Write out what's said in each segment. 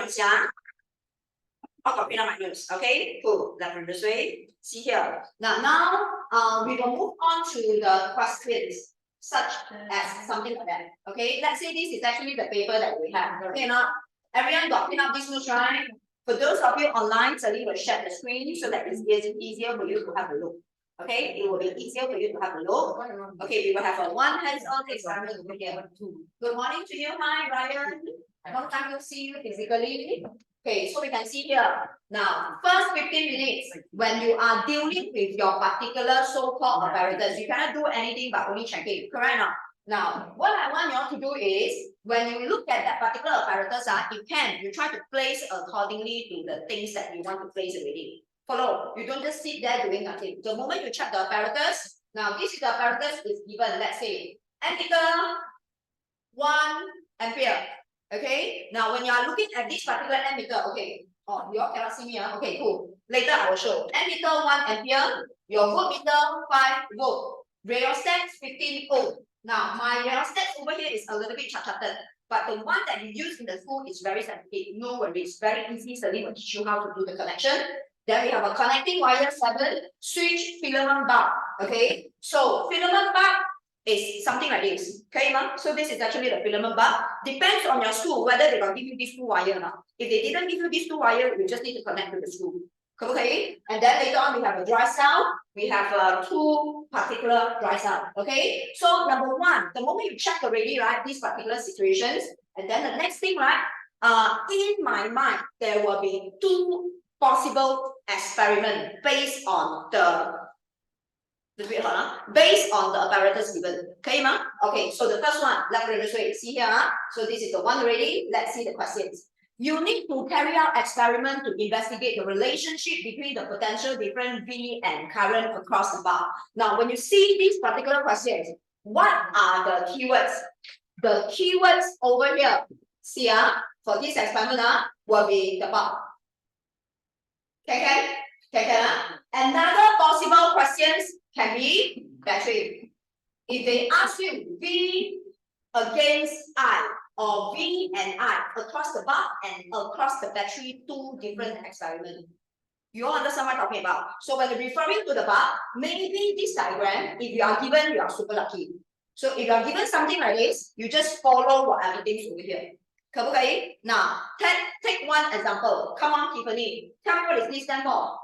minus, yeah? I'll copy now minus. Okay, cool. Left from this way. See here. Now, we will move on to the questions such as something like that. Okay, let's say this is actually the paper that we have. Okay, now everyone got pick up this notes, right? For those of you online, Sally will share the screen so that it's easier for you to have a look. Okay, it will be easier for you to have a look. Okay, we will have a one hands-on experiment over here. Good morning to you. Hi, Ryan. Long time no see you physically. Okay, so we can see here. Now, first 15 minutes, when you are dealing with your particular so-called apparatus, you cannot do anything but only checking. Correct or not? Now, what I want you all to do is, when you look at that particular apparatus, you try to place accordingly to the things that you want to place already. Follow. You don't just sit there doing nothing. The moment you check the apparatus, now this is the apparatus is given, let's say, ammeter 1 ampere. Okay, now when you are looking at this particular ammeter, okay, oh, you all cannot see me, okay, cool. Later I will show. Ammeter 1 ampere, your voltmeter 5 volt, rheostat 15 ohm. Now my rheostat over here is a little bit charted, but the one that you use in the school is very sensitive. No worries, very easy. Celine will teach you how to do the connection. Then we have a connecting wire 7, switch, filament bulb. Okay, so filament bulb is something like this. Okay, ma'am? So this is actually the filament bulb. Depends on your school whether they will give you these 2 wires or not. If they didn't give you these 2 wires, you just need to connect to the school. Okay, and then later on we have a dry cell. We have 2 particular dry cell. Okay, so number 1, the moment you check already, right, these particular situations, and then the next thing, right, in my mind there will be 2 possible experiments based on the apparatus given. Okay, ma? Okay, so the first one, let's illustrate. See here. So this is the one already. Let's see the questions. You need to carry out experiment to investigate the relationship between the potential difference V and current across the bar. Now, when you see these particular questions, what are the keywords? The keywords over here, see, for this experiment will be the bar. Okay. Another possible questions can be battery. If they ask you V against I or V and I across the bar and across the battery, 2 different experiments. You all understand what I'm talking about? So when you're referring to the bar, maybe this diagram, if you are given, you are super lucky. So if you are given something like this, you just follow what everything's over here. Okay? Now, take one example. Come on, Tiffany. Tell me what is this stand for?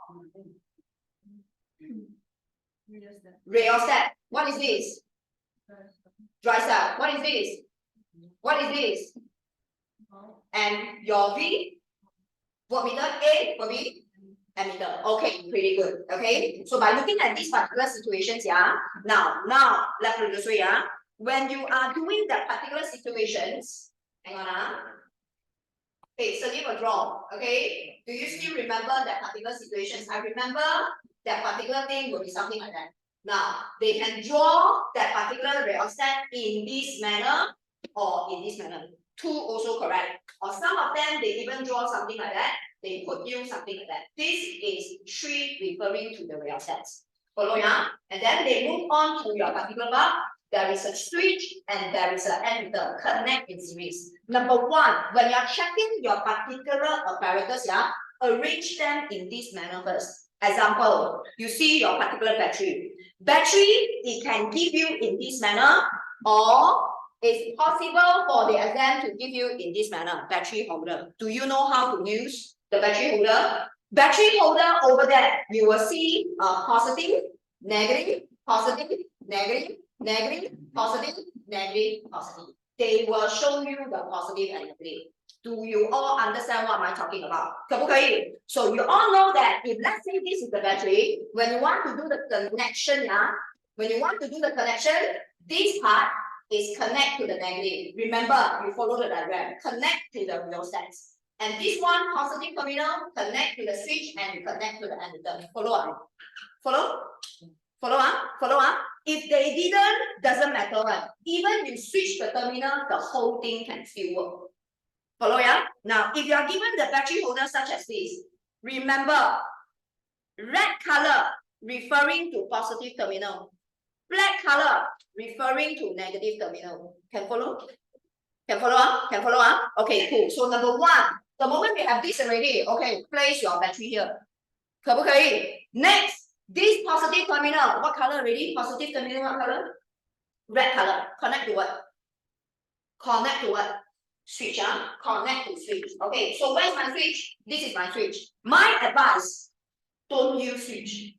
Rheostat. What is this? Dry cell. What is this? What is this? And your V? Voltmeter. A will be ammeter. Okay, pretty good. Okay. So by looking at these particular situations, now let's do this way, when you are doing that particular situations, hang on, okay, so you will draw. Okay, do you still remember that particular situations? I remember that particular thing will be something like that. Now they can draw that particular rheostat in this manner or in this manner. 2 also correct. Or some of them they even draw something like that. They put you something like that. This is 3 referring to the rheostats. Follow, yeah? And then they move on to your particular bar. There is a switch and there is an ammeter connect in series. Number 1, when you are checking your particular apparatus, arrange them in this manner first. Example, you see your particular battery. Battery, it can give you in this manner, or it's possible for the exam to give you in this manner, battery holder. Do you know how to use the battery holder? Battery holder over there, you will see positive, negative, positive, negative, negative, positive, negative, positive. They will show you the positive and negative. Do you all understand what am I talking about? Okay. So you all know that if let's say this is the battery, when you want to do the connection, this part is connect to the negative. Remember, you follow the diagram. Connect to the rheostats. And this one, positive terminal, connect to the switch and connect to the ammeter. Follow? If they didn't, doesn't matter, right? Even you switch the terminal, the whole thing can still work. Follow, yeah? Now, if you are given the battery holder such as this, remember, red color referring to positive terminal, black color referring to negative terminal. Can follow? Okay, cool. So number 1, The moment we have this already, okay, place your battery here. 可不可以 ？Next, this positive terminal, what color already? Positive terminal, what color? Red color. Connect to what? Connect to what? Switch, connect to switch. Okay, so where's my switch? This is my switch. My advice, don't use switch.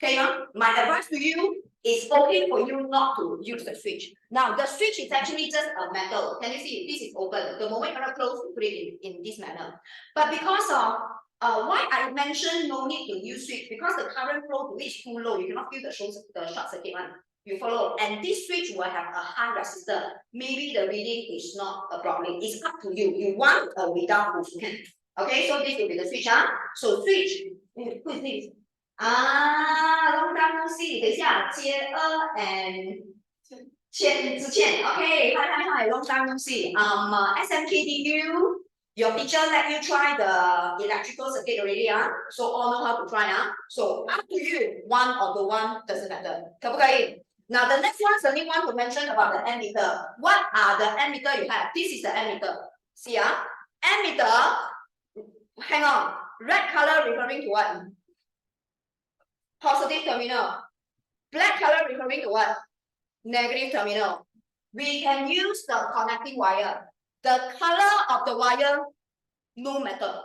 Okay, my advice to you is okay for you not to use the switch. Now, the switch is actually just a metal. Can you see? This is open. The moment you're close, you put it in this manner. But because of why I mentioned no need to use switch, because the current flow to it is too low, you cannot feel the short circuit one. You follow, and this switch will have a high resistor. Maybe the reading is not a problem. It's up to you. You want a without movement. Okay, so this will be the switch, So switch, who is this? long time no see. 等一下，接二 and 之前 ，OK， hi, long time no see. SMKDU, your teacher let you try the electrical circuit already, so all know how to try, So up to you, one or the one doesn't matter. 可不可以 ？Now the next one, certainly want to mention about the ammeter. What are the ammeter you have? This is the ammeter. See, ammeter. Hang on. Red color referring to what? Positive terminal. Black color referring to what? Negative terminal. We can use the connecting wire. The color of the wire, no matter.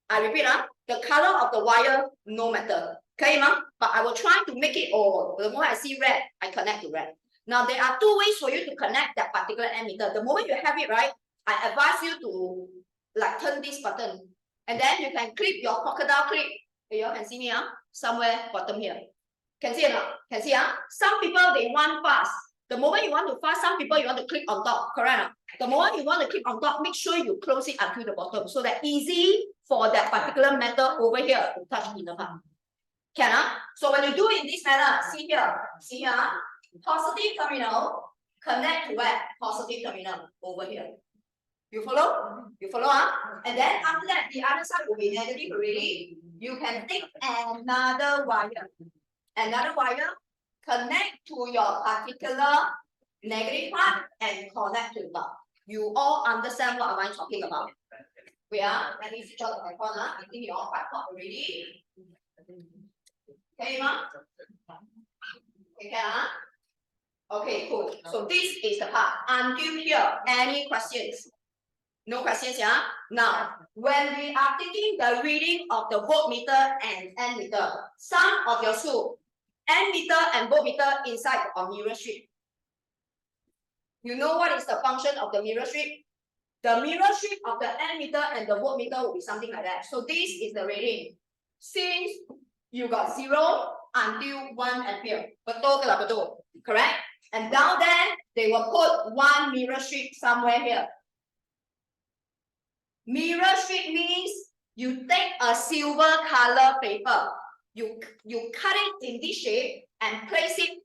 I repeat, the color of the wire, no matter. Okay, but I will try to make it all. The moment I see red, I connect to red. Now, there are two ways for you to connect that particular ammeter. The moment you have it, right, I advise you to like turn this button. And then you can clip your crocodile clip. You all can see me, somewhere bottom here. Can see or not? Can see, Some people, they want fast. The moment you want to fast, some people, you want to clip on top, correct? The moment you want to clip on top, make sure you close it until the bottom so that easy for that particular metal over here to touch in the part. Can, So when you do it in this manner, see here, positive terminal, connect to where? Positive terminal over here. You follow? You follow, And then after that, the other side will be negative already. You can take another wire. Another wire, connect to your particular negative part and connect to the top. You all understand what am I talking about? Let me switch on the microphone. I think you all quite hot already. Okay, ma? Okay, Okay, cool. So this is the part. Until here, any questions? No questions, Now, when we are taking the reading of the voltmeter and ammeter, some of your school, ammeter and voltmeter inside a mirror strip. You know what is the function of the mirror strip? The mirror strip of the ammeter and the voltmeter will be something like that. So this is the reading. Since you got 0 until 1 ampere. Betul ke tak betul? Correct? And down there, they will put one mirror strip somewhere here. Mirror strip means you take a silver color paper, you cut it in this shape and place it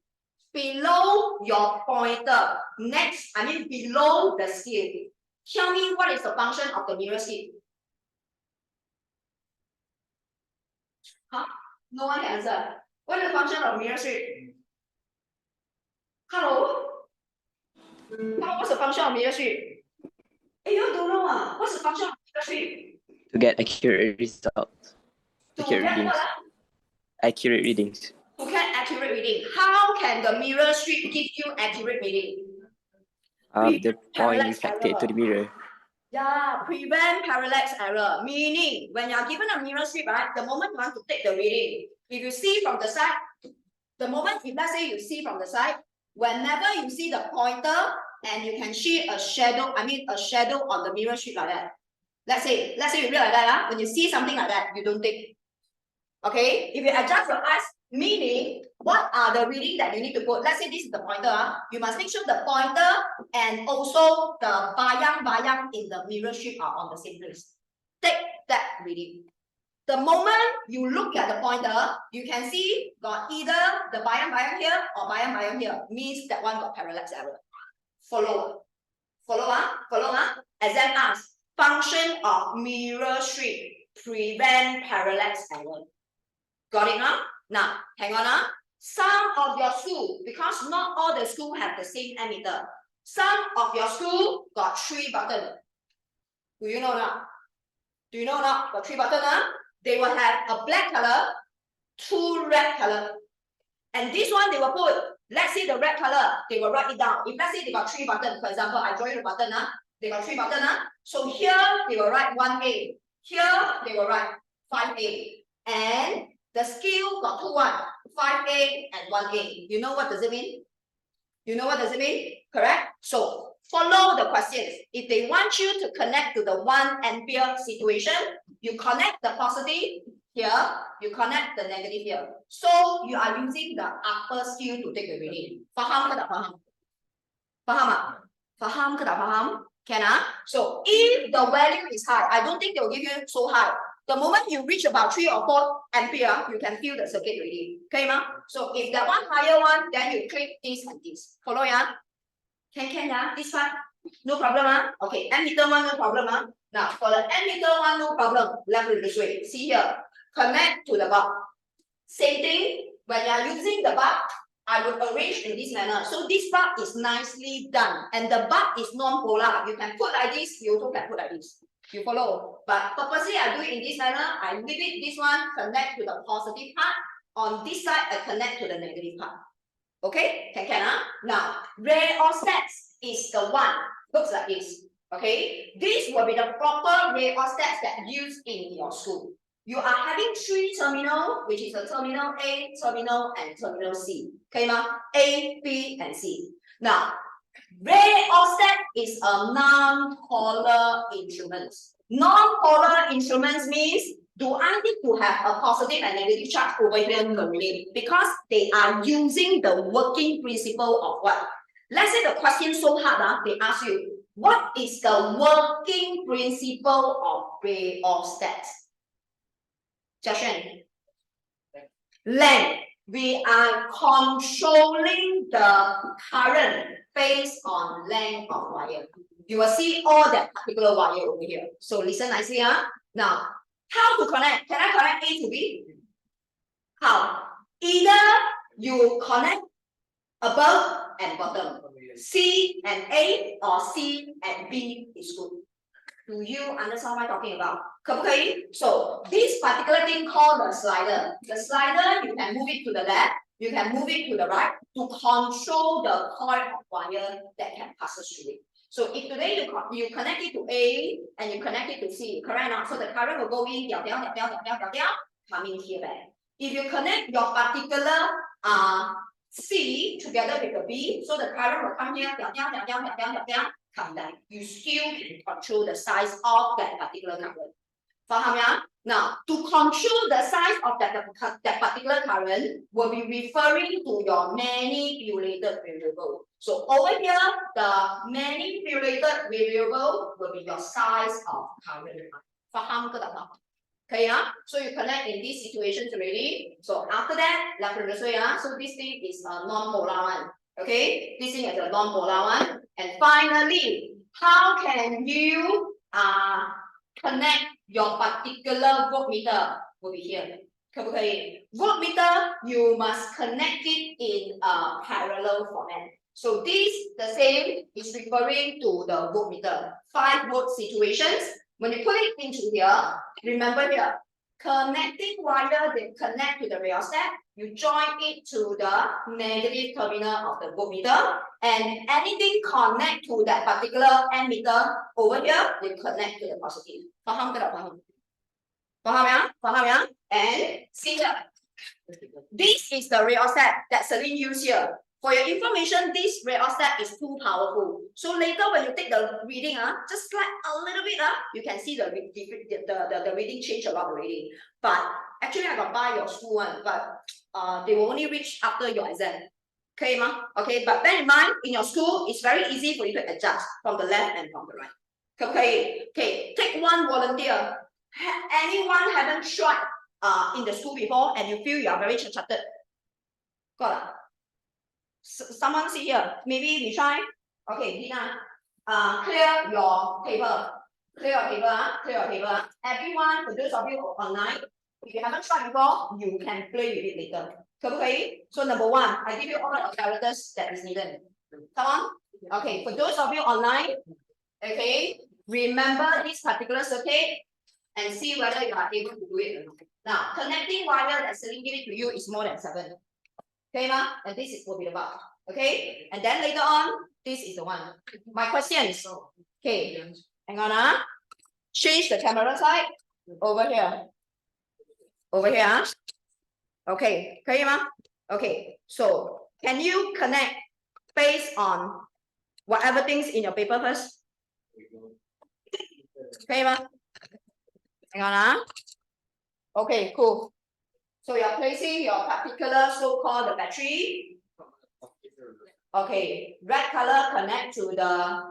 below your pointer. Next, below the scale. Tell me what is the function of the mirror strip? No one can answer. What is the function of mirror strip? Hello? What's the function of mirror strip? You don't know, what's the function of mirror strip? To get accurate results. Accurate readings. To get accurate reading. How can the mirror strip give you accurate reading? The point reflected to the mirror. Yeah, prevent parallax error. Meaning, when you are given a mirror strip, right, the moment you want to take the reading, if you see from the side, the moment, if let's say you see from the side, whenever you see the pointer and you can see a shadow, a shadow on the mirror strip like that. Let's say you read like that, when you see something like that, you don't take. Okay, if you adjust your eyes, meaning what are the reading that you need to put? Let's say this is the pointer. You must make sure the pointer and also the bayang in the mirror strip are on the same place. Take that reading. The moment you look at the pointer, you can see got either the bayang here or bayang here. Means that one got parallax error. Follow. Exam asks, function of mirror strip, prevent parallax error. Got it, Now, hang on, Some of your school, because not all the school have the same ammeter, some of your school got 3 buttons. Do you know that? Do you know or not? Got 3 buttons, they will have a black color, 2 red color. And this one they will put, let's say the red color, they will write it down. If let's say they got 3 buttons, for example, I draw you the button, they got 3 buttons. So here they will write 1A. Here they will write 5A. And the skill got 2 1, 5A and 1A. You know what does it mean? You know what does it mean? Correct? So follow the questions. If they want you to connect to the 1 ampere situation, you connect the positive here, you connect the negative here. So you are using the upper skill to take the reading. Faham ke tak faham? Faham tak? Faham ke tak faham? Can So if the value is high, I don't think they will give you so high. The moment you reach about 3 or 4 ampere, you can feel the circuit reading. Okay, ma? So if that one higher one, then you click this and this. Follow, yeah? Can, this one? No problem, Okay, ammeter one, no problem, Now, for the ammeter one, no problem. Let me this way. See here. Connect to the bulb. Same thing, when you are using the bulb, I would arrange in this manner. So this bulb is nicely done. And the bulb is non-polar. You can put like this, you also can put like this. You follow? But purposely, I do it in this manner. I leave it, this one, connect to the positive part. On this side, I connect to the negative part. Okay? Can, Now, rheostats is the one. Looks like this. Okay? This will be the proper rheostats that used in your school. You are having 3 terminals, which is a terminal A, terminal, and terminal C. Okay, ma? A, B, and C. Now, rheostat is a non-polar instrument. Non-polar instruments means, do I need to have a positive and negative charge over here? No, because they are using the working principle of what? Let's say the question so hard, they ask you, what is the working principle of rheostats? Justin. Length. We are controlling the current based on length of wire. You will see all that particular wire over here. So listen nicely, Now, how to connect? Can I connect A to B? How? Either you connect above and bottom. C and A or C and B is good. Do you understand what I'm talking about? Okay. So this particular thing called the slider. The slider, you can move it to the left, you can move it to the right to control the coil of wire that can pass through it. So if today you connect it to A and you connect it to C, correct now? So the current will go in, coming here back. If you connect your particular C together with the B, so the current will come here, come back. You still can control the size of that particular current. Faham ya? Now, to control the size of that particular current will be referring to your manipulated variable. So over here, the manipulated variable will be your size of current. Faham ke tak faham? Okay, so you connect in these situations already. So after that, so this thing is a non-polar one. Okay, this thing is a non-polar one. And finally, how can you connect your particular voltmeter? Will be here. Okay, voltmeter, you must connect it in a parallel format. So this, the same, is referring to the voltmeter. 5 volt situations. When you put it into here, remember here, connecting wire, they connect to the rheostat, you join it to the negative terminal of the voltmeter, and anything connect to that particular ammeter over here, they connect to the positive. Faham ke tak faham? Faham ya? Faham ya? And see here, this is the rheostat that Celine used here. For your information, this rheostat is too powerful. So later when you take the reading, just like a little bit, you can see the reading change a lot of reading. But actually I got buy your school one, but they will only reach after your exam. Okay, ma? Okay, but bear in mind, in your school, it's very easy for you to adjust from the left and from the right. Okay, take one volunteer. Anyone haven't tried in the school before and you feel you are very chatted? Got it? Someone see here. Maybe we try. Okay, Dina. Clear your table. Clear your table. Clear your table. Everyone, for those of you online, if you haven't tried before, you can play with it later. Okay. So number 1, I give you all the characters that is needed. Come on. Okay. For those of you online, okay, remember this particular circuit. and see whether you are able to do it or not. Now, connecting wire that Celine give it to you is more than 7. Okay, ma? And this will be the bar. Okay, and then later on, this is the one. My question is, okay, hang on, change the camera side over here. Over here. Okay, okay, so can you connect based on whatever things in your paper first? Okay, hang on. Okay, cool. So you're placing your particular so-called the battery. Okay, red color connect to the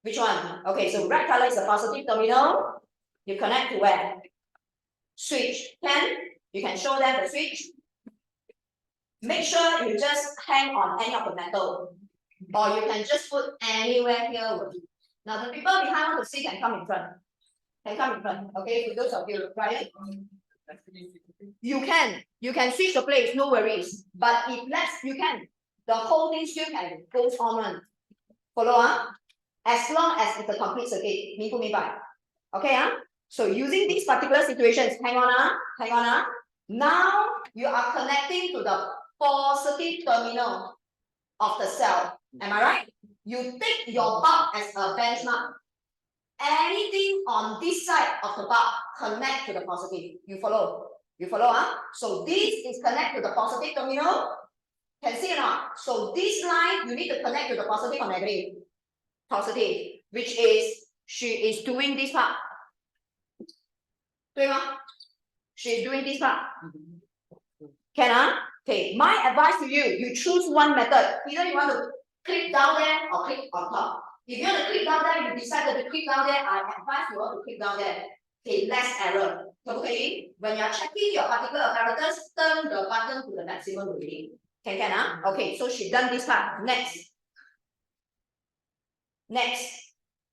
which one? Okay, so red color is the positive terminal. You connect to where? Switch. You can show them the switch. Make sure you just hang on any of the metal, or you can just put anywhere here. Now the people behind want to see can come in front. Okay, for those of you, right? You can switch the place, no worries. But if the whole thing still can go on. Follow as long as it's a complete circuit. 明不明白? Okay, so using these particular situations, hang on. Now you are connecting to the positive terminal of the cell. Am I right? You take your bulb as a benchmark. Anything on this side of the bulb connect to the positive. You follow? So this is connect to the positive terminal. Can see or not? So this line you need to connect to the positive or negative? Positive, which is she is doing this part. 对吗? She is doing this part. Can Okay, my advice to you, you choose one method. Either you want to click down there or click on top. If you want to click down there, you decided to click down there, I advise you all to click down there. Okay, less error. Okay, when you are checking your particular apparatus, turn the button to the maximum reading. Can Okay, so she done this part. Next.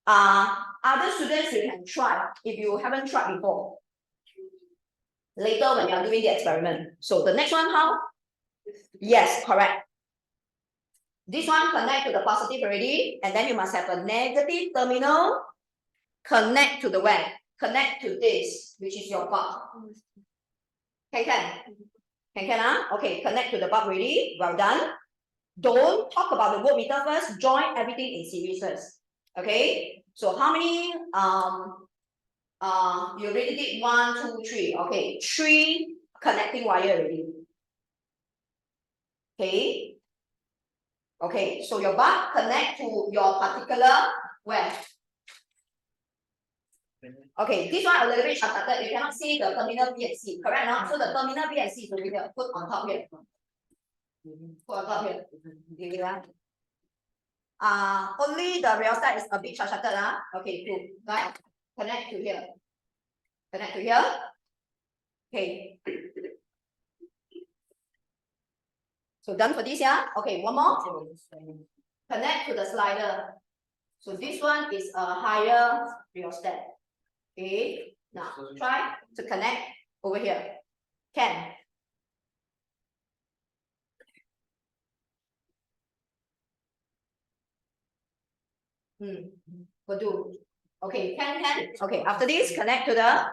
Other students you can try if you haven't tried before. Later when you are doing the experiment. So the next one, how? Yes, correct. This one connect to the positive already, and then you must have a negative terminal connect to the where? Connect to this, which is your bulb. Can? Okay, connect to the bulb already. Well done. Don't talk about the voltmeter first. Join everything in series first. Okay. So how many? You already did 1, 2, 3. Okay, 3 connecting wire already. Okay. Okay, so your bulb connect to your particular where? Okay, this one a little bit shortcut. You cannot see the terminal B and C, correct? No? So the terminal B and C is over here. Put on top here. Put on top here. Only the real side is a bit shortcut. Okay, cool. Right? Connect to here. Okay. So done for this, yeah? Okay, one more. Connect to the slider. So this one is a higher rheostat. Okay, now try to connect over here. Can? Will do. Okay, can. Okay, after this, connect to the.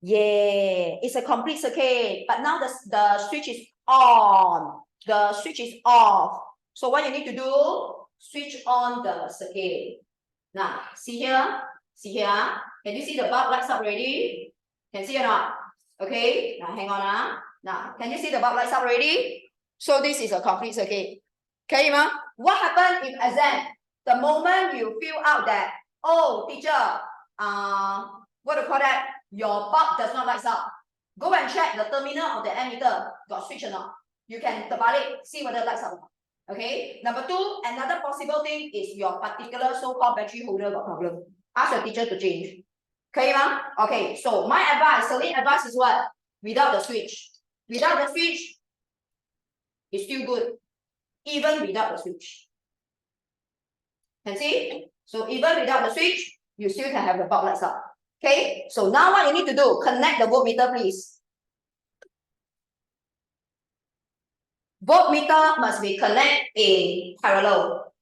Yeah, it's a complete circuit, but now the switch is on. The switch is off. So what you need to do, switch on the circuit. Now, see here. Can you see the bulb lights up already? Can see or not? Okay, now hang on. Now, can you see the bulb lights up already? So this is a complete circuit. Okay, what happened if exam? The moment you feel out that, oh, teacher, what do you call that? Your bulb does not light up. Go and check the terminal of the ammeter got switch or not. You can terbalik, see whether it lights up or not. Okay. Number 2, another possible thing is your particular so-called battery holder got problem. Ask your teacher to change. Okay, okay. So my advice, Celine advice is what? Without the switch. Without the switch, it's still good. Even without the switch. Can see? So even without the switch, you still can have the bulb lights up. Okay, so now what you need to do, connect the voltmeter, please. Voltmeter must be connected in parallel.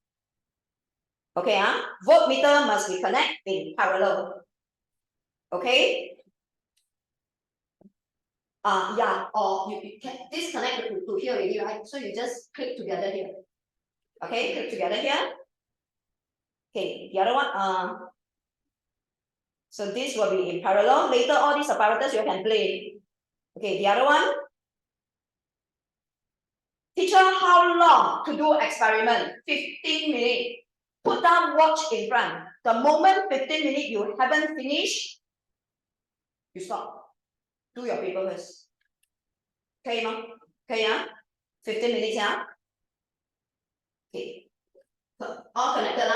Okay, voltmeter must be connected in parallel. Okay. Yeah, or you can disconnect to here already, right? So you just click together here. Okay, click together here. Okay, the other one, so this will be in parallel. Later, all these apparatus you can play. Okay, the other one. Teacher, how long to do experiment? 15 minutes. Put down watch in front. The moment 15 minutes you haven't finished, you stop. Do your paper first. Okay, no? Okay, 15 minutes, Okay. All connected,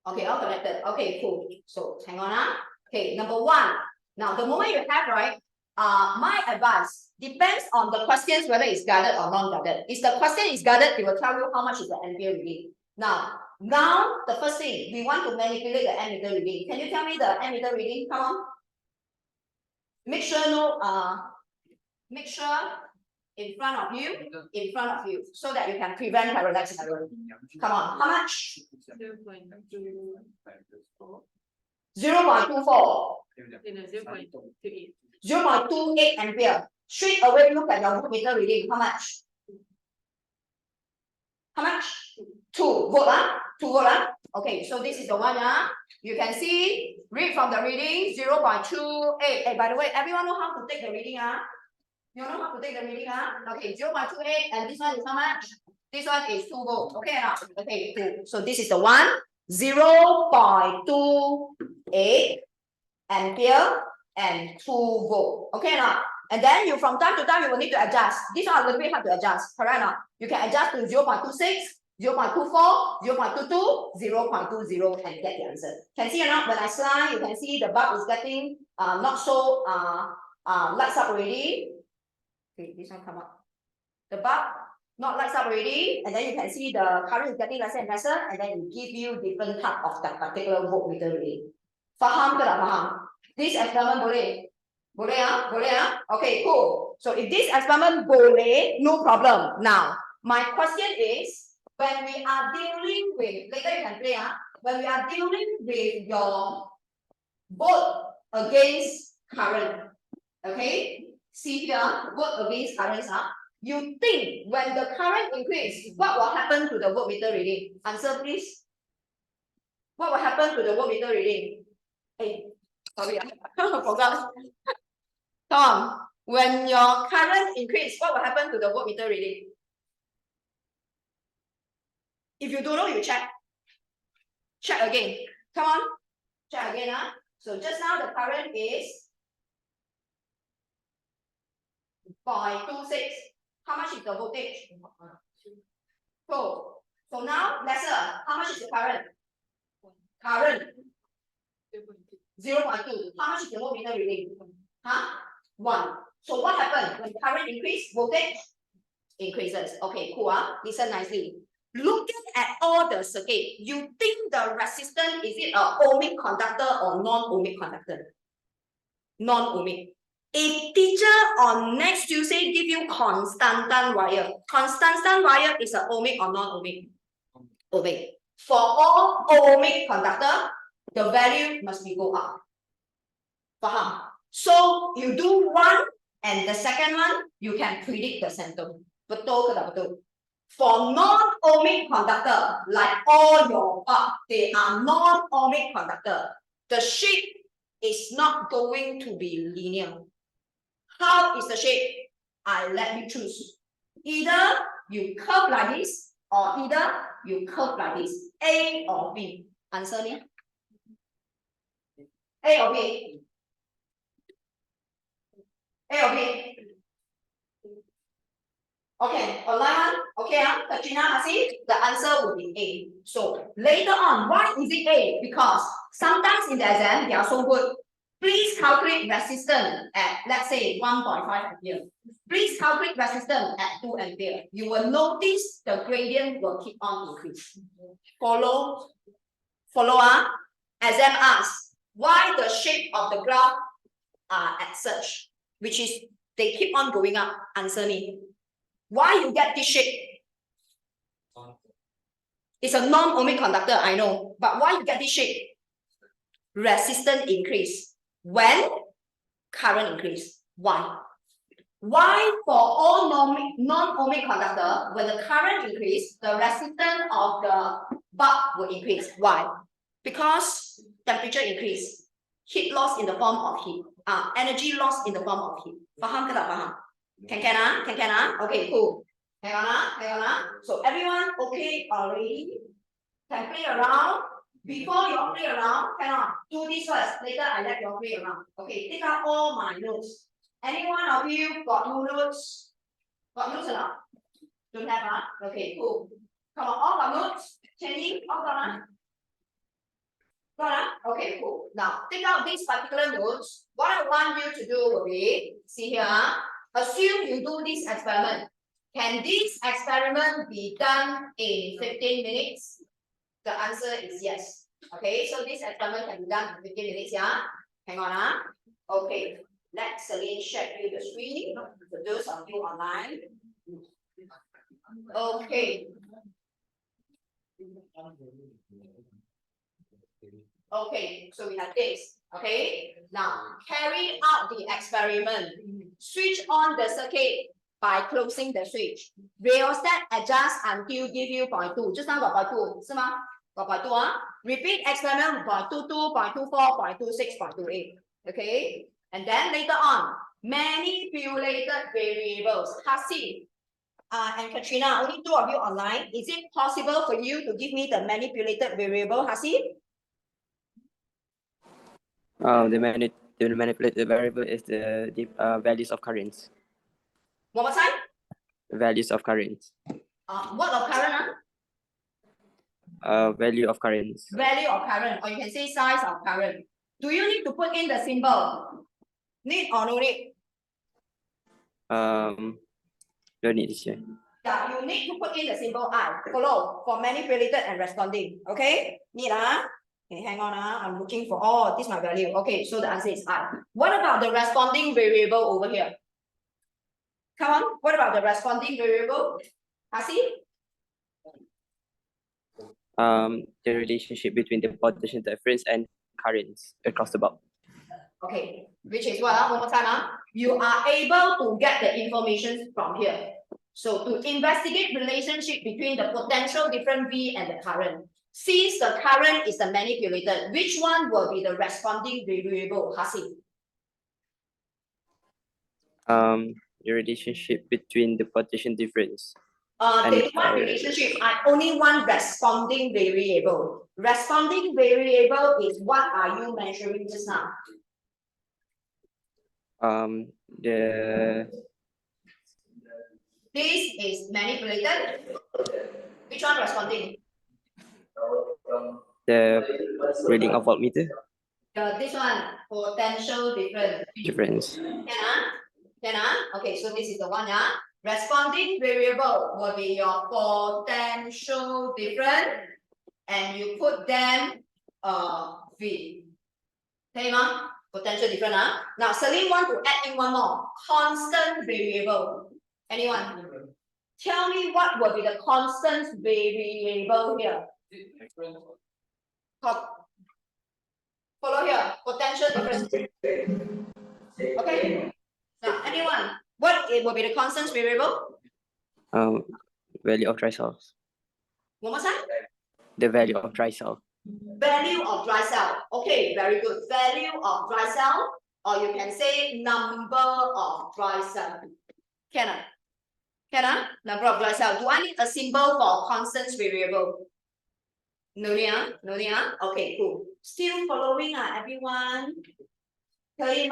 Okay, all connected. Okay, cool. So hang on, Okay, number one. Now the moment you have, right? My advice depends on the questions whether it's guided or non-guided. If the question is guided, it will tell you how much is the ampere reading. Now the first thing we want to manipulate the ammeter reading. Can you tell me the ammeter reading? Come on. Make sure in front of you, so that you can prevent parallax error. Come on, how much? 0.24. 0.28 ampere. Straight away look at your voltmeter reading. How much? How much? 2 volt, 2 volt, Okay, so this is the one, You can see, read from the reading, 0.28. Hey, by the way, everyone know how to take the reading, You know how to take the reading, Okay, 0.28, and this one is how much? This one is 2 volt. Okay, Okay, cool. So this is the one, 0.28 ampere and 2 volt. Okay, and then you from time to time you will need to adjust. This one a little bit hard to adjust, correct? You can adjust to 0.26, 0.24, 0.22, 0.20 and get the answer. Can see or not? When I slide, you can see the bulb is getting not so lights up already. Okay, this one come up. The bulb not lights up already, and then you can see the current is getting lesser and lesser, and then it give you different type of that particular voltmeter reading. Faham ke tak faham? This experiment boleh? Boleh, Okay, cool. So if this experiment boleh, no problem. Now, my question is, when we are dealing with, later you can play, when we are dealing with your volt against current, okay? See here, volt against current, you think when the current increase, what will happen to the voltmeter reading? Answer, please. What will happen to the voltmeter reading? Hey, sorry, I forgot. Tom, when your current increase, what will happen to the voltmeter reading? If you don't know, you check. Check again. Come on. Check again. So just now the current is 0.26. How much is the voltage? So now lesser. How much is the current? Current 0.2. How much is the voltmeter reading? 1. So what happens when current increase? Voltage increases. Okay, cool. Listen nicely. Looking at all the circuit, you think the resistance, is it a ohmic conductor or non-ohmic conductor? Non-ohmic. If teacher on next Tuesday give you constant wire is a ohmic or non-ohmic? Ohmic. For all ohmic conductor, the value must be go up. Faham? So you do one, and the second one, you can predict the center. Betul ke tak betul? For non-ohmic conductor, like all your bulb, they are non-ohmic conductor. The shape is not going to be linear. How is the shape? I let you choose. Either you curve like this, or either you curve like this. A or B. Answer me. A or B? A or B? Okay, online one. Okay, Katrina, Hasif, the answer will be A. So later on, why is it A? Because sometimes in the exam, they are so good. Please calculate resistance at, let's say, 1.5 ampere. Please calculate resistance at 2 ampere. You will notice the gradient will keep on increasing. Follow. Exam asks, why the shape of the graph are at such, which is they keep on going up. Answer me. Why you get this shape? It's a non-ohmic conductor, I know. But why you get this shape? Resistance increase when current increase. Why? Why for all non-ohmic conductor, when the current increase, the resistance of the bulb will increase. Why? Because temperature increase, heat loss in the form of heat, energy loss in the form of heat. Faham ke tak faham? Can? Okay, cool. Hang on. So everyone okay already? Can play around. Before you all play around, cannot do this first. Later I let you all play around. Okay, take out all my notes. Any one of you got no notes? Got notes or not? Don't have, huh? Okay, cool. Come on, all got notes? Changing, all got, huh? Okay, cool. Now, take out these particular notes. What I want you to do will be, see here, assume you do this experiment. Can this experiment be done in 15 minutes? The answer is yes. Okay, so this experiment can be done in 15 minutes, yeah? Hang on, huh? Okay, let Celine share you the screen for those of you online. Okay. Okay, so we have this. Okay, now carry out the experiment. Switch on the circuit by closing the switch. Rheostat adjust until give you 0.2. Just now got 0.2, 是吗? Got 0.2, huh? Repeat experiment 0.22, 0.24, 0.26, 0.28. Okay, and then later on, manipulated variables. Hasib and Katrina, only two of you online. Is it possible for you to give me the manipulated variable, Hasib? The manipulated variable is the values of currents. One more time. Values of currents. What of current? Value of currents. Value of current, or you can say size of current. Do you need to put in the symbol? Need or no need? Don't need this here. Yeah, you need to put in the symbol I. Follow for manipulated and responding. Okay? Need Okay, hang on, I'm looking for, this is my value. Okay, so the answer is I. What about the responding variable over here? Come on, what about the responding variable? Hasib? The relationship between the potential difference and currents across the bulb. Okay, which is what? One more time. You are able to get the information from here. So to investigate relationship between the potential difference V and the current. Since the current is the manipulated, which one will be the responding variable, Hasib? The relationship between the potential difference. There's one relationship. I only want responding variable. Responding variable is what are you measuring just now? This is manipulated. Which one responding? The reading of voltmeter. This one, potential difference. Can Okay, so this is the one, yeah. Responding variable will be your potential difference, and you put them V. Okay, ma? Potential difference, Now, Celine want to add in one more. Constant variable. Anyone? Tell me what will be the constant variable here. Follow here. Potential difference. Okay. Now, anyone? What it will be the constant variable? Value of dry cells. One more time. The value of dry cell. Value of dry cell. Okay, very good. Value of dry cell, or you can say number of dry cell. Can number of dry cell. Do I need a symbol for constant variable? No need, Okay, cool. Still following, everyone? Still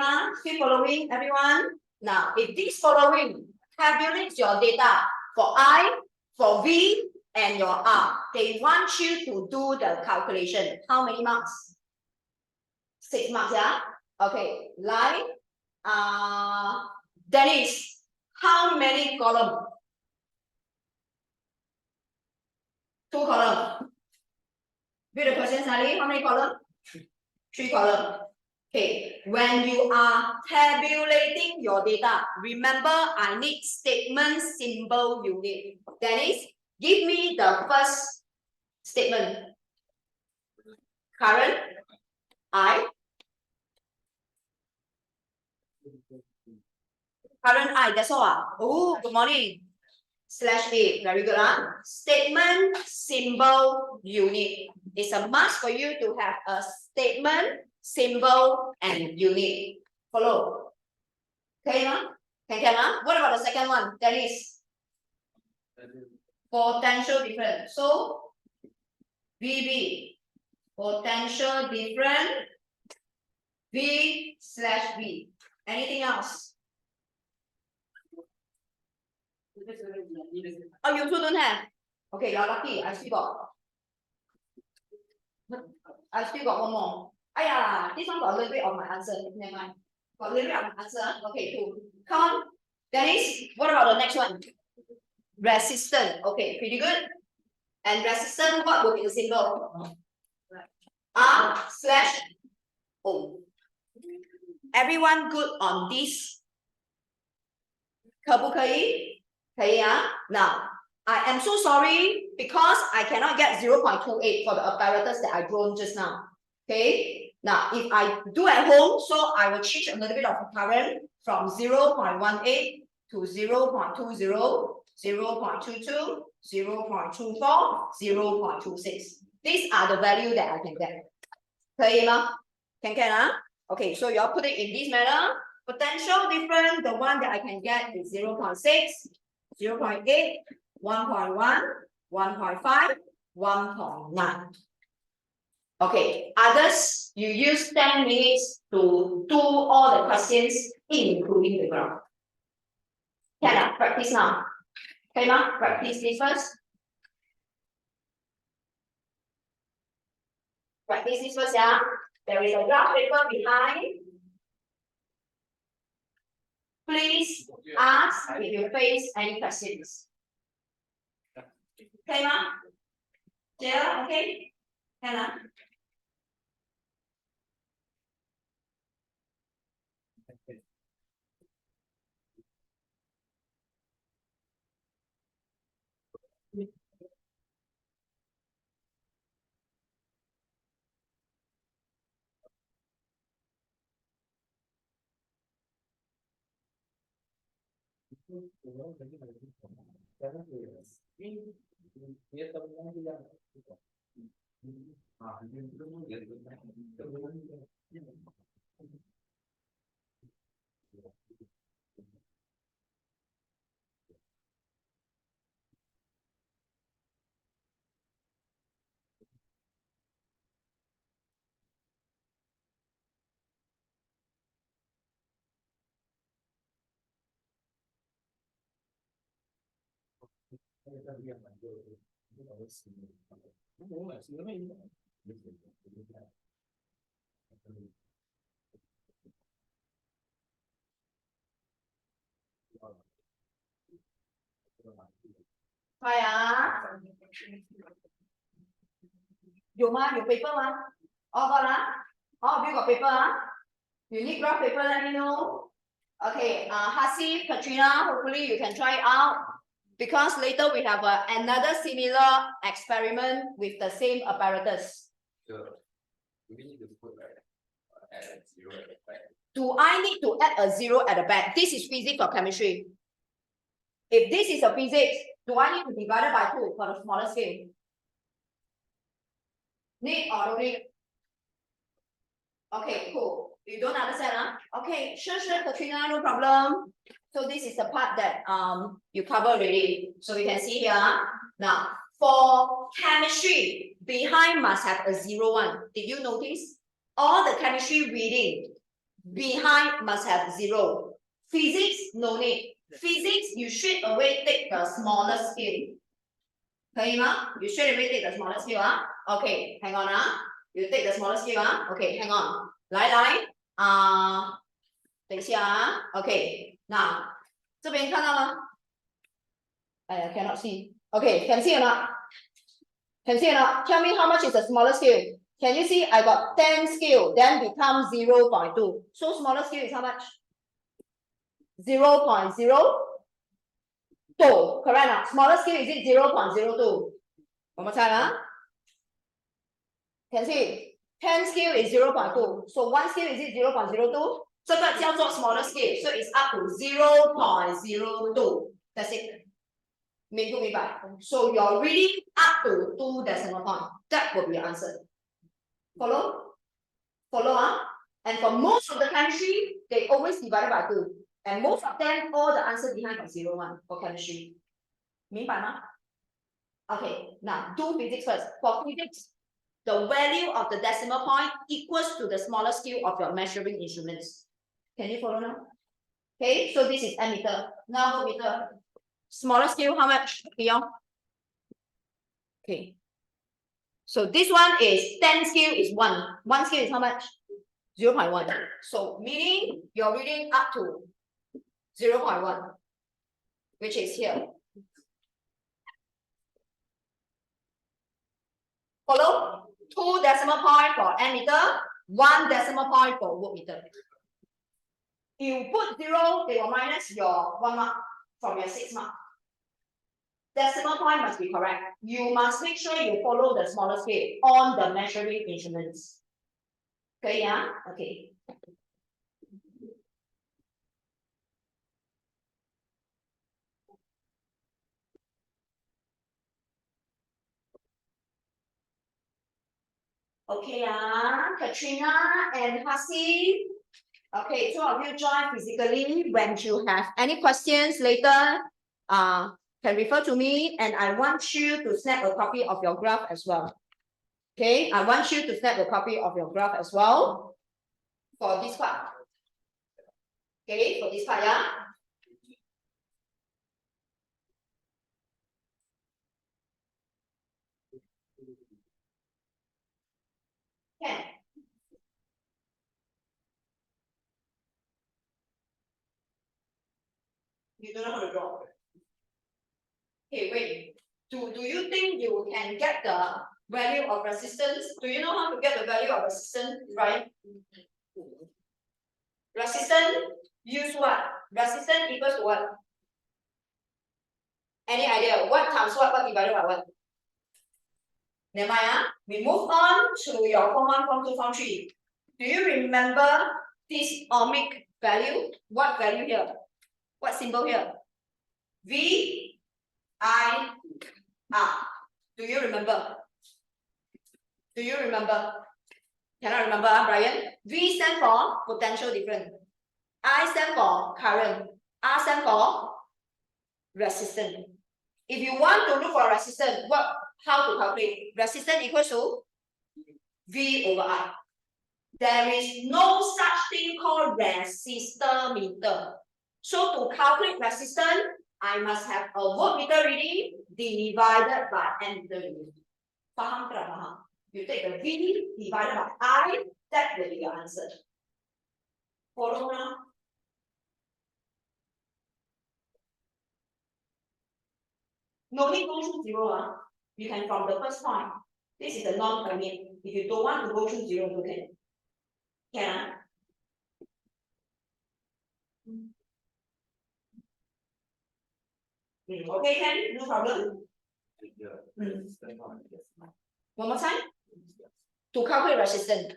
following, everyone? Now, if this following tabulates your data for I, for V, and your R, they want you to do the calculation. How many marks? 6 marks, yeah? Okay, like, Dennis, how many columns? 2 columns. Read the question, Sally. How many columns? 3 columns. Okay, when you are tabulating your data, remember I need statement symbol unit. Dennis, give me the first statement. Current I. Current I, that's all. Oh, good morning. Slash A, very good. Statement, symbol, unit. It's a must for you to have a statement, symbol, and unit. Follow. Okay, can. What about the second one? Dennis? Potential different. So, VB. Potential different. V/V. Anything else? Oh, you two don't have? Okay, you're lucky. I still got one more. This one got a little bit of my answer. Never mind. Got a little bit of my answer. Okay, cool. Come on. Dennis, what about the next one? Resistant. Okay, pretty good. And resistant, what will be the symbol? R/O. Everyone good on this? 可不可以？可以啊。Now, I am so sorry because I cannot get 0.28 for the apparatus that I drawn just now. Okay. Now, if I do at home, so I will change a little bit of current from 0.18 to 0.20, 0.22, 0.24, 0.26. These are the value that I can get. 可以吗？ Can Okay, so you all put it in this manner. Potential different, the one that I can get is 0.6, 0.8, 1.1, 1.5, 1.9. Okay, others, you use 10 minutes to do all the questions, including the graph. Can practice now? Okay, practice this first. Practice this first, yeah. There is a graph paper behind. Please ask if you face any questions. Okay, Jill, okay? Hannah? Phải à? Dùng paper mà. Got á? Have you got paper? You need graph paper, let me know. Okay, Hasif, Katrina, hopefully you can try it out. Because later we have another similar experiment with the same apparatus. So, we need to put add a 0 at the back. Do I need to add a 0 at the back? This is physics or chemistry. If this is a physics, do I need to divide it by 2 for the smaller scale? Need or don't need? Okay, cool. You don't understand, huh? Okay, sure, Katrina, no problem. So this is the part that you cover already. So we can see here. Now, for chemistry, behind must have a 0, 1. Did you notice? All the chemistry reading behind must have 0. Physics, no need. Physics, you straight away take the smaller scale. 可以吗? You straight away take the smaller scale. Okay, hang on. You take the smaller scale. Okay, hang on. 来，等一下 Okay, now 这边看到吗？哎呀 ，cannot see. Okay, can see or not? Can see or not? Tell me how much is the smaller scale. Can you see? I got 10 scale, then become 0.2. So smaller scale is how much? 0.02. Correct. Smaller scale is it 0.02? One more time. Can see 10 scale is 0.2. So one scale is it 0.02? 这个叫做 smaller scale, so it's up to 0.02. That's it. 明不明白? So you're reading up to 2 decimal point. That will be your answer. Follow? Follow, huh? And for most of the country, they always divided by 2. And most of them, all the answer behind is 0.1 for chemistry. 明白吗? Okay, now do physics first. For physics, the value of the decimal point equals to the smaller scale of your measuring instruments. Can you follow now? Okay, so this is ammeter. Now voltmeter. Smaller scale, how much? Beyond. Okay. So this one is 10 scale is 1. 1 scale is how much? 0.1. So meaning you're reading up to 0.1, which is here. Follow? 2 decimal point for ammeter, 1 decimal point for voltmeter. You put 0, they will minus your 1 mark from your 6 mark. Decimal point must be correct. You must make sure you follow the smaller scale on the measuring instruments. Okay, yeah? Okay. Okay, Katrina and Hasi. Okay, 2 of you join physically. When you have any questions later, can refer to me, and I want you to snap a copy of your graph as well. Okay, I want you to snap a copy of your graph as well for this part. Okay, for this part, yeah. Can. You don't know how to draw. Okay, wait. Do you think you can get the value of resistance? Do you know how to get the value of resistance, right? Resistance, use what? Resistance equals to what? Any idea? What times what divided by what? Never mind, we move on to your form 1, form 2, form 3. Do you remember this ohmic value? What value here? What symbol here? V, I, R. Do you remember? Do you remember? Cannot remember, Brian? V stands for potential difference. I stand for current. R stands for resistance. If you want to look for resistance, how to calculate? Resistance equals to V over I. There is no such thing called resistor meter. So to calculate resistance, I must have a voltmeter reading divided by ammeter reading. Faham tak faham? You take the V divided by I, that will be your answer. Follow now? No need go through 0. You can from the first point. This is a non-commit. If you don't want to go through 0, you can. Can. Okay, Ken, no problem. One more time. To calculate resistance.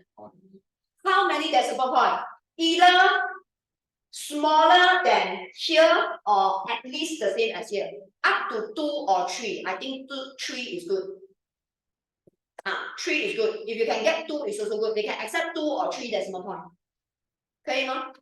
How many decimal point? Either smaller than here or at least the same as here. Up to 2 or 3. I think 3 is good. 3 is good. If you can get 2, it's also good. They can accept 2 or 3 decimal point. Okay, no?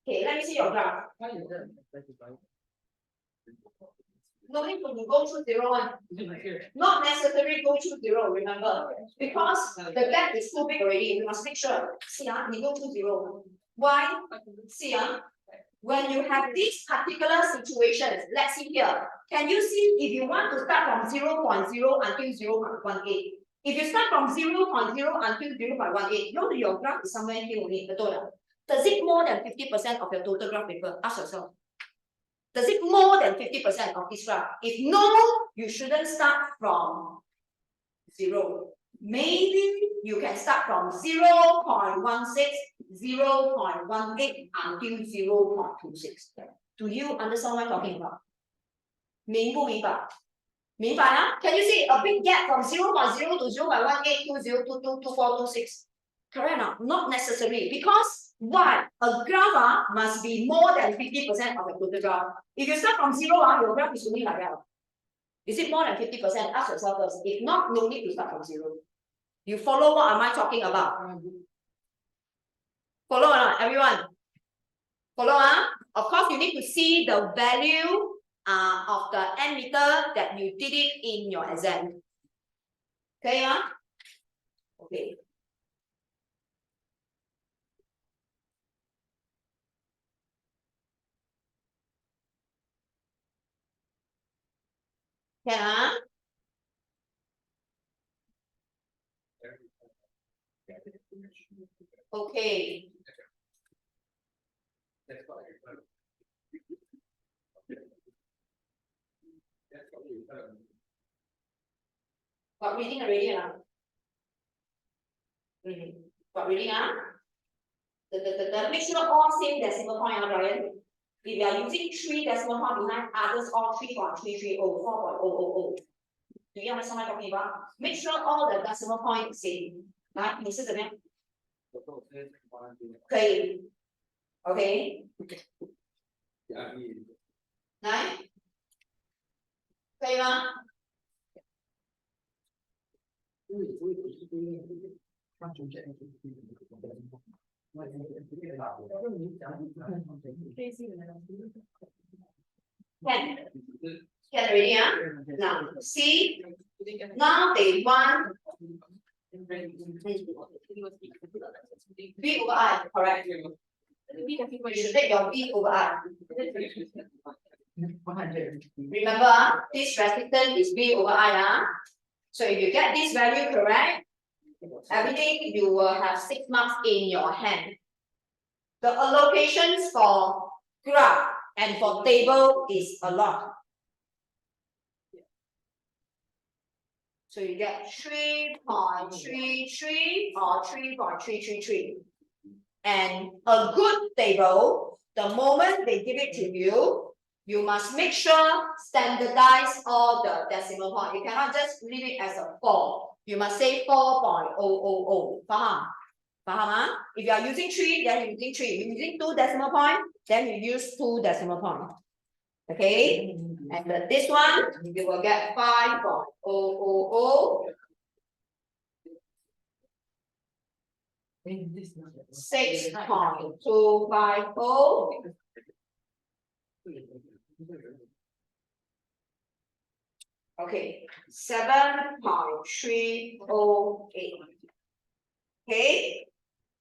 Okay, let me see your graph. No need to go through 0, 1. Not necessarily go through 0, remember. Because the gap is too big already. You must make sure. See, you go through 0. Why? See, when you have these particular situations, let's see here. Can you see if you want to start from 0.0 until 0.18? If you start from 0.0 until 0.18, your graph is somewhere here only. Does it more than 50% of your total graph paper? Ask yourself. Does it more than 50% of this graph? If no, you shouldn't start from 0. maybe you can start from 0.16, 0.18 until 0.26. Do you understand what I'm talking about? 明不明白？明白啊 ？Can you see a big gap from 0.0 to 0.18 to 0.222426? Correct or not necessary, because why? A graph must be more than 50% of the total graph. If you start from 0, your graph is only like that. Is it more than 50%? Ask yourself first. If not, no need to start from 0. You follow what am I talking about? Follow or not, everyone? Follow, Of course, you need to see the value of the n meter that you did it in your exam. Okay, Okay. Can Okay. Got reading already, Got reading, Make sure all same decimal point, Ryan. If you are using 3 decimal point behind, others all 3.330, 4.000. Do you understand what I'm talking about? Make sure all the decimal point is same. 来，你是怎么样？可以。OK。来，可以吗？Can already, Now, see, now they want B over I, correct? You should take your B over I. Remember, this resistance is B over I, So if you get this value correct, everything you will have 6 marks in your hand. The allocations for graph and for table is a lot. So you get 3.33 or 3.333. And a good table, the moment they give it to you, you must make sure standardize all the decimal point. You cannot just leave it as a 4. You must say 4.000. Faham? Faham? If you are using 3, then you're using 3. If you're using 2 decimal point, then you use 2 decimal point. Okay? And this one, you will get 5.000. 6.250. Okay, 7.308. Okay,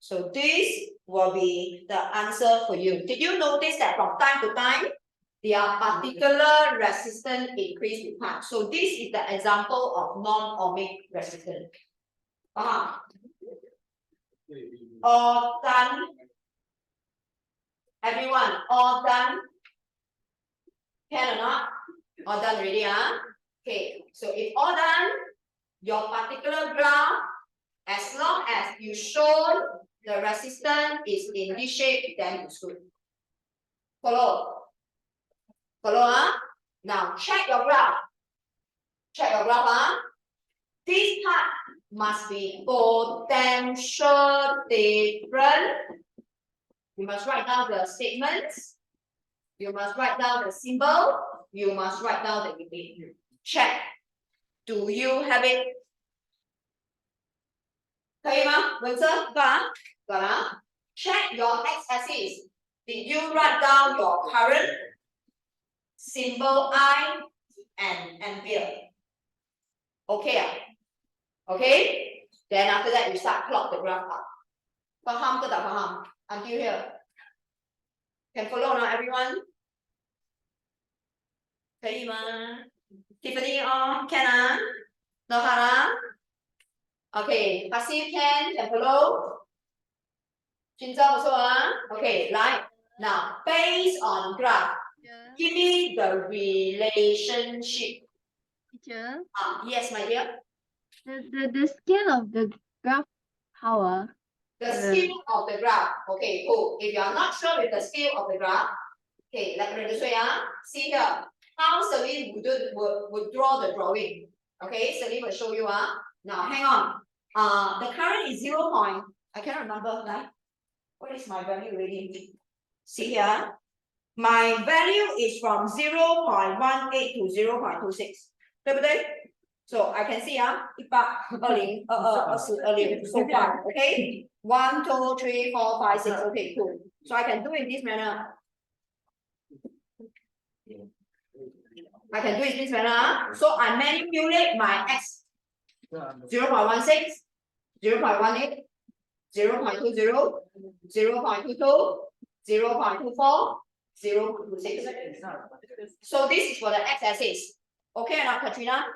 so this will be the answer for you. Did you notice that from time to time, their particular resistance increase with time? So this is the example of non-ohmic resistance. All done. Everyone, all done? Can or not? All done already, Okay, so if all done, your particular graph, as long as you show the resistance is in this shape, then it's good. Follow? Follow, Now check your graph. Check your graph, This part must be potential different. You must write down the statements. You must write down the symbol. You must write down the unit. Check. Do you have it? 可以吗？文生，got Check your x-axis. Did you write down your current, symbol I, and ampere? Okay. Okay. Then after that, you start plot the graph up. Faham ke tak faham? Until here. Can follow now, everyone? 可以吗 Tiffany, can No hard, Okay, passive can follow? Jinzhao also, Okay, right. Now, based on graph, give me the relationship. Teacher, Yes, my dear. The scale of the graph, how The scale of the graph. Okay, cool. If you are not sure with the scale of the graph, okay, like this way, see here. How Celine would draw the drawing. Okay, Celine will show you. Now hang on. The current is 0. I cannot remember, right? What is my value already? See here. My value is from 0.18 to 0.26. 对不对? So I can see 100 20 20 so 5. Okay. 1 2 3 4 5 6. Okay, cool. So I can do it in this manner. I can do it in this manner. So I manipulate my x 0.16, 0.18, 0.20, 0.22, 0.24, 0.26. So this is for the x-axis. Okay, now Katrina.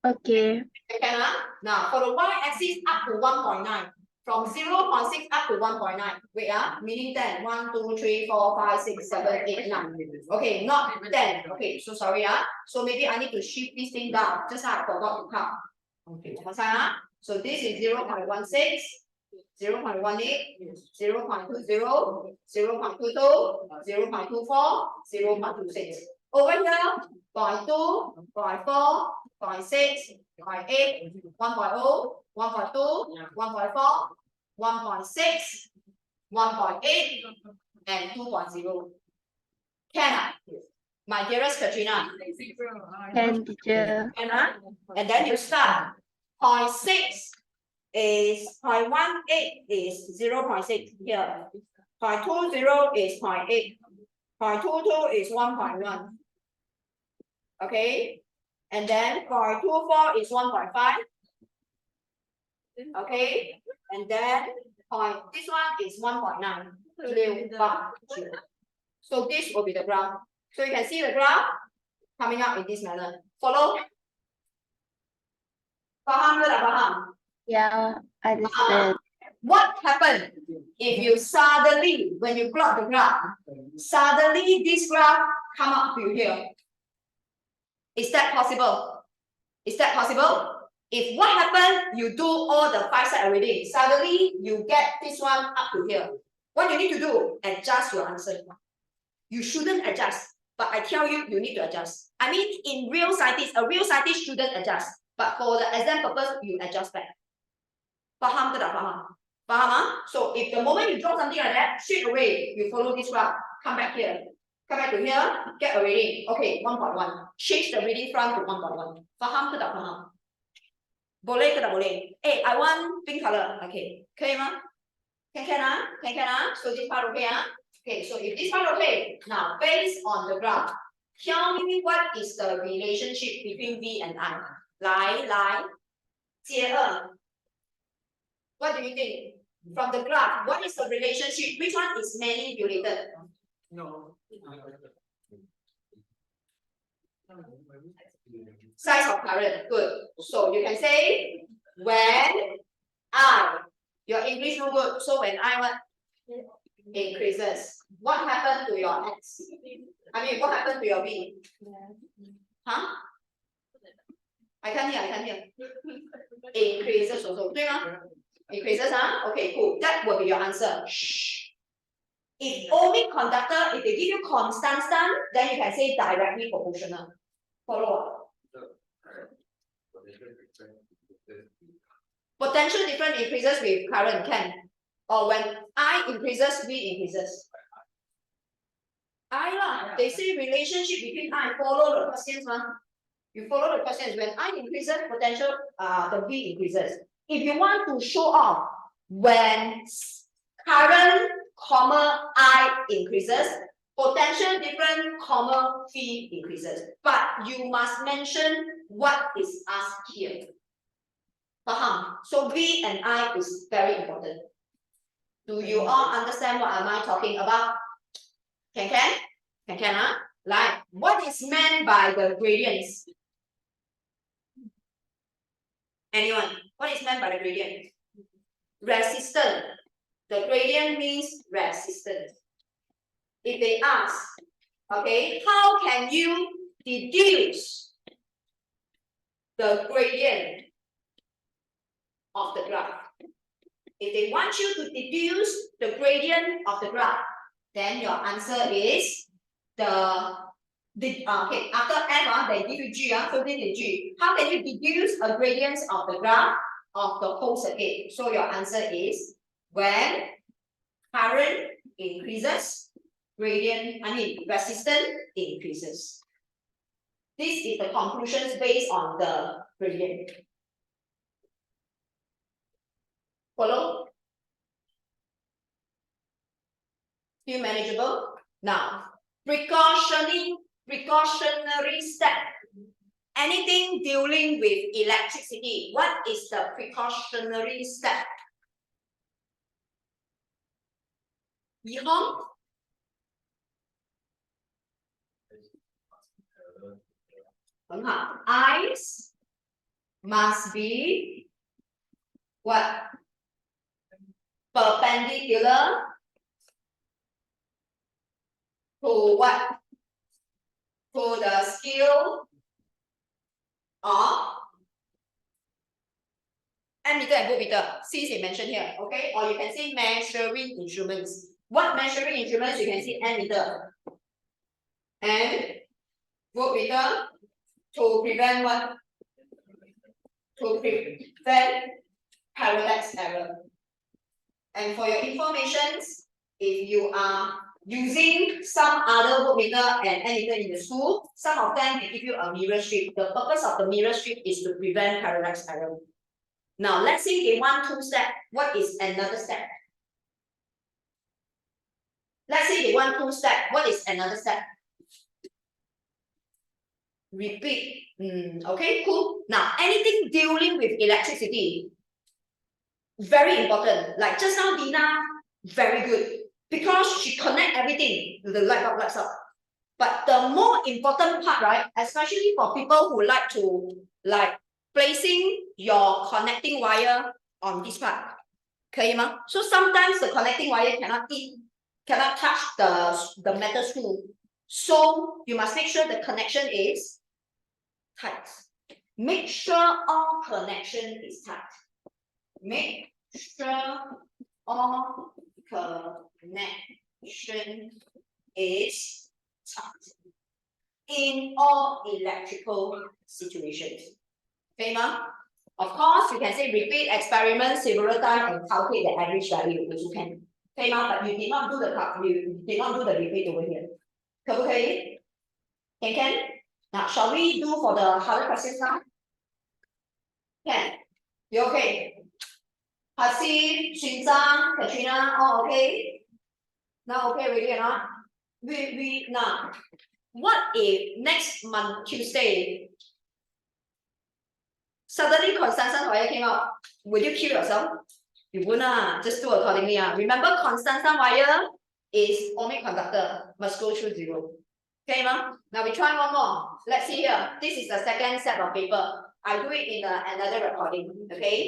Okay. Okay, now for the y-axis up to 1.9. From 0.6 up to 1.9. Wait, meaning 10. 1, 2, 3, 4, 5, 6, 7, 8, 9. Okay, not 10. Okay, so sorry. So maybe I need to shift this thing down. Just I forgot to count. Okay, so this is 0.16, 0.18, 0.20, 0.22, 0.24, 0.26. Over here, 0.2, 0.4, 0.6, 0.8, 1.0, 1.2, 1.4, 1.6, 1.8, and 2.0. Can my dearest Katrina? Can, teacher. Can and then you start. 0.6 is 0.18 is 0.6 here. 0.20 is 0.8. 0.22 is 1.1. Okay. And then 0.24 is 1.5. Okay. And then this one is 1.9. So this will be the graph. So you can see the graph coming up in this manner. Follow? Faham ke tak faham? Yeah, I understand. What happened if you suddenly, when you plot the graph, suddenly this graph come up to here? Is that possible? Is that possible? If what happened, you do all the 5 side already, suddenly you get this one up to here. What you need to do? Adjust your answer. You shouldn't adjust, but I tell you, you need to adjust. I mean, in real scientist, a real scientist shouldn't adjust, but for the exam purpose, you adjust back. Faham ke tak faham? Faham? So if the moment you draw something like that, straight away you follow this graph. Come back here. Come back to here. Get a reading. Okay, 1.1. Change the reading from to 1.1. Faham ke tak faham? Boleh ke tak boleh? I want pink color. Okay. 可以吗? Can. So this part okay. Okay. So if this part okay, now based on the graph, tell me what is the relationship between V and I. 来，接二。What do you think? From the graph, what is the relationship? Which one is manipulated? No. Size of current. Good. So you can say when your English no good. So when I what increases, what happened to your X? I mean, what happened to your B? Huh? I can't hear. Increases also. 对吗? Increases, Okay, cool. That will be your answer. Shh. If ohmic conductor, if they give you constant, then you can say directly proportional. Follow. Potential difference increases with current, can. Or when I increases, V increases. They say relationship between I. Follow the questions, You follow the questions. When I increases, potential, the V increases. If you want to show off when current, I increases, potential different, V increases. But you must mention what is asked here. Faham? So V and I is very important. Do you all understand what am I talking about? Can? Like, what is meant by the gradients? Anyone? What is meant by the gradient? Resistance. The gradient means resistance. If they ask, okay, how can you deduce the gradient of the graph. If they want you to deduce the gradient of the graph, then your answer is okay, after M, they give you G, so this is G. How can you deduce a gradient of the graph of the whole circuit? So your answer is when current increases, resistance increases. This is the conclusions based on the gradient. Follow? Still manageable? Now, precautionary step. Anything dealing with electricity, what is the precautionary step? Yihong? Eyes must be what? Perpendicular to what? To the scale of ammeter and voltmeter, since they mentioned here, okay? Or you can say measuring instruments. What measuring instruments? You can see ammeter and voltmeter to prevent what? To prevent parallax error. And for your information, if you are using some other voltmeter and ammeter in the school, some of them will give you a mirror strip. The purpose of the mirror strip is to prevent parallax error. Now, let's say they want 2 steps. What is another step? Let's say they want 2 steps. What is another step? Repeat. Okay, cool. Now, anything dealing with electricity, very important. Like just now, Dina, very good. Because she connect everything to the light bulb lights up. But the more important part, right, especially for people who like to placing your connecting wire on this part. 可以吗? So sometimes the connecting wire cannot touch the metal screw. So you must make sure the connection is tight. Make sure all connection is tight. Make sure all connection is tight in all electrical situations. Okay, ma? Of course, you can say repeat experiment several times and calculate the average value, which you can. Okay, ma? But you did not do the repeat over here. 可不可以? Can? Now, shall we do for the harder questions now? Can? You okay? Hasib, Shinzang, Katrina, all okay? Now okay already or not? We now. What if next month, Tuesday, suddenly constanta wire came out? Will you kill yourself? You won't, just do accordingly. Remember, constanta wire is ohmic conductor, must go through 0. Okay, ma? Now we try one more. Let's see here. This is the second set of paper. I do it in another recording. Okay.